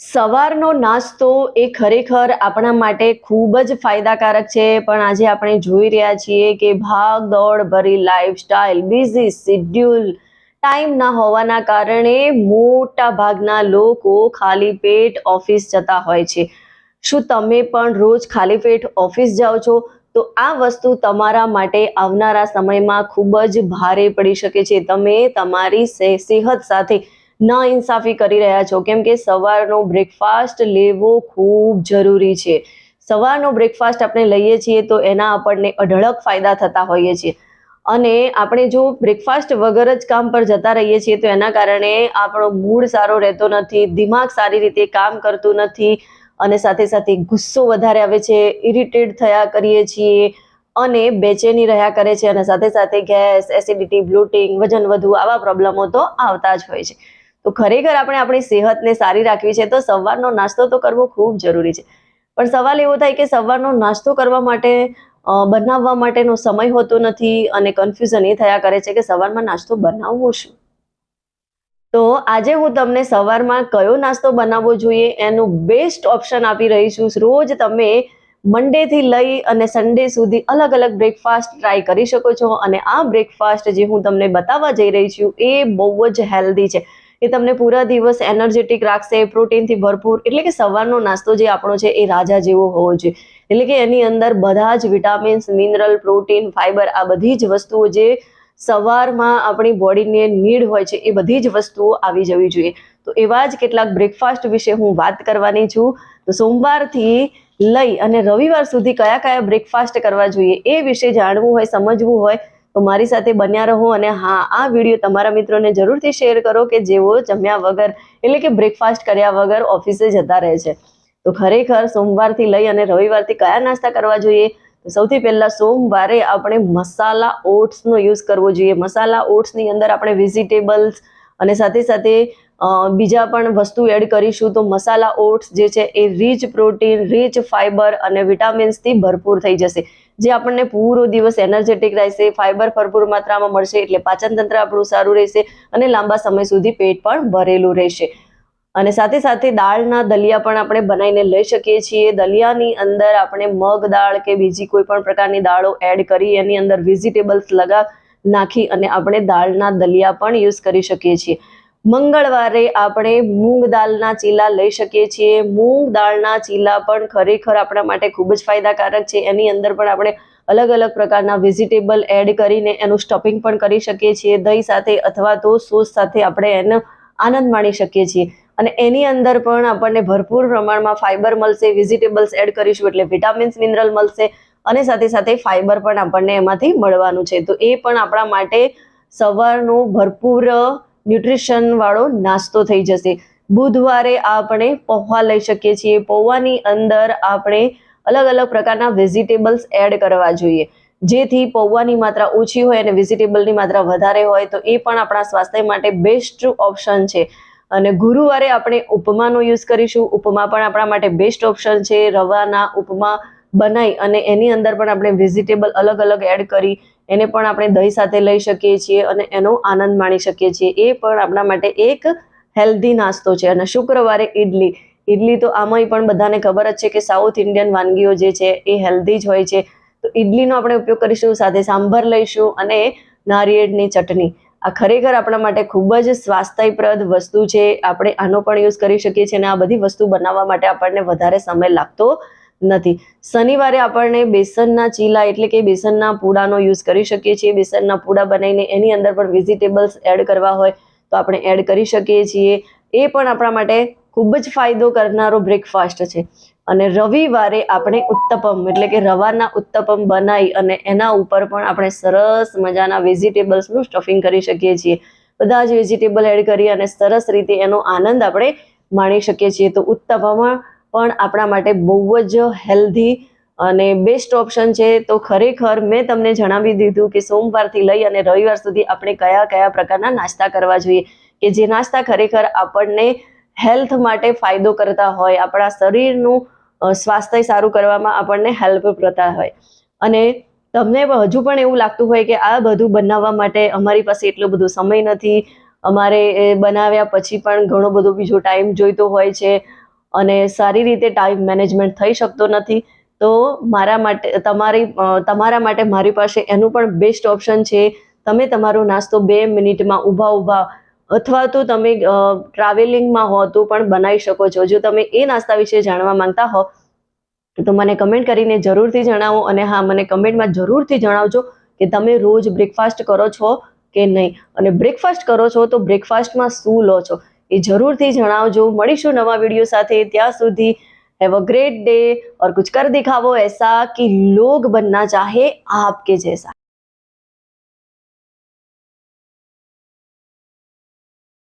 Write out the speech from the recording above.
સવારનો નાસ્તો એ ખરેખર આપણા માટે ખૂબ જ ફાયદાકારક છે, પણ આજે આપણે જોઈ રહ્યા છીએ કે ભાગ દોડ ભરી લાઈફસ્ટાઈલ, બિઝી શેડ્યુલ, ટાઈમ ના હોવાના કારણે મોટા ભાગના લોકો ખાલી પેટ ઓફિસ જતા હોય છે. શું તમે પણ રોજ ખાલી પેટ ઓફિસ જાઓ છો? તો આ વસ્તુ તમારા માટે આવનારા સમયમાં ખૂબ જ ભારે પડી શકે છે. તમે તમારી સેહત સાથે ના ઇન્સાફી કરી રહ્યા છો, કેમ કે સવારનો બ્રેકફાસ્ટ લેવો ખૂબ જરૂરી છે. સવારનો બ્રેકફાસ્ટ આપણે લઈએ છીએ તો એના આપણને અઢળક ફાયદા થતા હોઈએ છીએ, અને આપણે જો બ્રેકફાસ્ટ વગર જ કામ પર જતા રહીએ છીએ તો એના કારણે આપણો મૂડ સારો રહેતો નથી, દિમાગ સારી રીતે કામ કરતું નથી, અને સાથે સાથે ગુસ્સો વધારે આવે છે, ઇરિટેટ થયા કરીએ છીએ અને બેચેની રહ્યા કરે છે, અને સાથે સાથે ગેસ, એસિડિટી, બ્લોટિંગ, વજન વધુ આવા પ્રોબ્લેમો તો આવતા જ હોય છે. તો ખરેખર આપણે આપણી સેહતને સારી રાખવી છે તો સવારનો નાસ્તો તો કરવો ખૂબ જરૂરી છે. પણ સવાલ એવો થાય કે સવારનો નાસ્તો કરવા માટે બનાવવા માટેનો સમય હોતો નથી, અને કન્ફ્યુઝન એ થયા કરે છે કે સવારમાં નાસ્તો બનાવવો શું. તો આજે હું તમને સવારમાં કયો નાસ્તો બનાવવો જોઈએ એનું બેસ્ટ ઓપ્શન આપી રહી છું. રોજ તમે મંડે થી લઈ અને સન્ડે સુધી અલગ અલગ બ્રેકફાસ્ટ ટ્રાય કરી શકો છો, અને આ બ્રેકફાસ્ટ જે હું તમને બતાવવા જઈ રહી છું એ બહુ જ હેલ્ધી છે. એ તમને પૂરા દિવસ એનર્જેટિક રાખશે, પ્રોટીનથી ભરપૂર. એટલે કે સવારનો નાસ્તો જે આપણો છે એ રાજા જેવો હોવો જોઈએ. એટલે કે એની અંદર બધા જ વિટામિન્સ, મિનરલ, પ્રોટીન, ફાઈબર, આ બધી જ વસ્તુઓ જે સવારમાં આપણી બોડીને નીડ હોય છે એ બધી જ વસ્તુઓ આવી જવી જોઈએ. તો એવા જ કેટલાક બ્રેકફાસ્ટ વિશે હું વાત કરવાની છું. તો સોમવારથી લઈ અને રવિવાર સુધી કયા કયા બ્રેકફાસ્ટ કરવા જોઈએ એ વિશે જાણવું હોય, સમજવું હોય તો મારી સાથે બન્યા રહો. અને હા, આ વિડીયો તમારા મિત્રોને જરૂરથી શેર કરો કે જેઓ જમ્યા વગર, એટલે કે બ્રેકફાસ્ટ કર્યા વગર ઓફિસે જતા રહે છે. તો ખરેખર સોમવારથી લઈ અને રવિવારથી કયા નાસ્તા કરવા જોઈએ? તો સૌથી પહેલા સોમવારે આપણે મસાલા ઓટ્સનો યુઝ કરવો જોઈએ. મસાલા ઓટ્સની અંદર આપણે વેજીટેબલ્સ અને સાથે સાથે બીજા પણ વસ્તુ એડ કરીશું. તો મસાલા ઓટ્સ જે છે એ રીચ પ્રોટીન, રીચ ફાઈબર અને વિટામિન્સથી ભરપૂર થઈ જશે, જે આપણને પૂરો દિવસ એનર્જેટિક રહેશે, ફાઈબર ભરપૂર માત્રામાં મળશે, એટલે પાચન તંત્ર આપણું સારું રહેશે અને લાંબા સમય સુધી પેટ પણ ભરેલું રહેશે. અને સાથે સાથે દાળના દલિયા પણ આપણે બનાવીને લઈ શકીએ છીએ. દલિયાની અંદર આપણે મગ દાળ કે બીજી કોઈ પણ પ્રકારની દાળો એડ કરી એની અંદર વેજીટેબલ્સ નાખી અને આપણે દાળના દલિયા પણ યુઝ કરી શકીએ છીએ. મંગળવારે આપણે મૂંગ દાળના ચીલા લઈ શકીએ છીએ. મૂંગ દાળના ચીલા પણ ખરેખર આપણા માટે ખૂબ જ ફાયદાકારક છે. એની અંદર પણ આપણે અલગ અલગ પ્રકારના વેજીટેબલ એડ કરીને એનું સ્ટફિંગ પણ કરી શકીએ છીએ, દહીં સાથે અથવા તો સોસ સાથે આપણે એનો આનંદ માણી શકીએ છીએ. અને એની અંદર પણ આપણને ભરપૂર પ્રમાણમાં ફાઈબર મળશે. વેજીટેબલ્સ એડ કરીશું એટલે વિટામિન્સ, મિનરલ મળશે, અને સાથે સાથે ફાઈબર પણ આપણને એમાંથી મળવાનું છે. તો એ પણ આપણા માટે સવારનો ભરપૂર ન્યુટ્રિશન વાળો નાસ્તો થઈ જશે. બુધવારે આપણે પૌવા લઈ શકીએ છીએ. પૌવાની અંદર આપણે અલગ અલગ પ્રકારના વેજીટેબલ્સ એડ કરવા જોઈએ, જેથી પૌવાની માત્રા ઓછી હોય અને વેજીટેબલની માત્રા વધારે હોય. તો એ પણ આપણા સ્વાસ્થ્ય માટે બેસ્ટ ઓપ્શન છે. અને ગુરુવારે આપણે ઉપમાનો યુઝ કરીશું. ઉપમા પણ આપણા માટે બેસ્ટ ઓપ્શન છે. રવાના ઉપમા બનાવી અને એની અંદર પણ આપણે વેજીટેબલ અલગ અલગ એડ કરી એને પણ આપણે દહીં સાથે લઈ શકીએ છીએ અને એનો આનંદ માણી શકીએ છીએ. એ પણ આપણા માટે એક હેલ્ધી નાસ્તો છે. અને શુક્રવારે ઇડલી તો આમાંય પણ બધાને ખબર જ છે કે સાઉથ ઇન્ડિયન વાનગીઓ જે છે એ હેલ્ધી જ હોય છે. તો ઇડલીનો આપણે ઉપયોગ કરીશું, સાથે સાંભર લઈશું અને નારિયેળની ચટણી. આ ખરેખર આપણા માટે ખૂબ જ સ્વાસ્થ્યપ્રદ વસ્તુ છે. આપણે આનો પણ યુઝ કરી શકીએ છીએ, અને આ બધી વસ્તુ બનાવવા માટે આપણને વધારે સમય લાગતો નથી. શનિવારે આપણને બેસનના ચીલા એટલે કે બેસનના પૂડાનો યુઝ કરી શકીએ છીએ. બેસનના પૂડા બનાવીને એની અંદર પણ વેજીટેબલ્સ એડ કરવા હોય તો આપણે એડ કરી શકીએ છીએ. એ પણ આપણા માટે ખૂબ જ ફાયદો કરનારો બ્રેકફાસ્ટ છે. અને રવિવારે આપણે ઉત્તપમ એટલે કે રવાના ઉત્તપમ બનાવી અને એના ઉપર પણ આપણે સરસ મજાના વેજીટેબલ્સનું સ્ટફિંગ કરી શકીએ છીએ. બધા જ વેજીટેબલ એડ કરી અને સરસ રીતે એનો આનંદ આપણે માણી શકીએ છીએ. તો ઉત્તપમ પણ આપણા માટે બહુ જ હેલ્ધી અને બેસ્ટ ઓપ્શન છે. તો ખરેખર મેં તમને જણાવી દીધું કે સોમવારથી લઈ અને રવિવાર સુધી આપણે કયા કયા પ્રકારના નાસ્તા કરવા જોઈએ, કે જે નાસ્તા ખરેખર આપણને હેલ્થ માટે ફાયદો કરતા હોય, આપણા શરીરનું સ્વાસ્થ્ય સારું કરવામાં આપણને હેલ્પ કરતા હોય. અને તમને હજુ પણ એવું લાગતું હોય કે આ બધું બનાવવા માટે અમારી પાસે એટલો બધો સમય નથી, અમારે બનાવ્યા પછી પણ ઘણો બધો બીજો ટાઈમ જોઈતો હોય છે, અને સારી રીતે ટાઈમ મેનેજમેન્ટ થઈ શકતો નથી. તો તમારા માટે મારી પાસે એનું પણ બેસ્ટ ઓપ્શન છે. તમે તમારો નાસ્તો 2 મિનિટમાં ઊભા અથવા તો તમે ટ્રાવેલિંગમાં હો તો પણ બનાવી શકો છો. જો તમે એ નાસ્તા વિશે જાણવા માંગતા હો તો મને કમેન્ટ કરીને જરૂરથી જણાવો. અને હા, મને કમેન્ટમાં જરૂરથી જણાવજો કે તમે રોજ બ્રેકફાસ્ટ કરો છો કે નહીં, અને બ્રેકફાસ્ટ કરો છો તો બ્રેકફાસ્ટમાં શું લો છો એ જરૂરથી જણાવજો. મળીશું નવા વિડીયો સાથે. ત્યાં સુધી हैव अ ग्रेट डे और कुछ कर दिखाओ ऐसा कि लोग बनना चाहे आपके जैसा.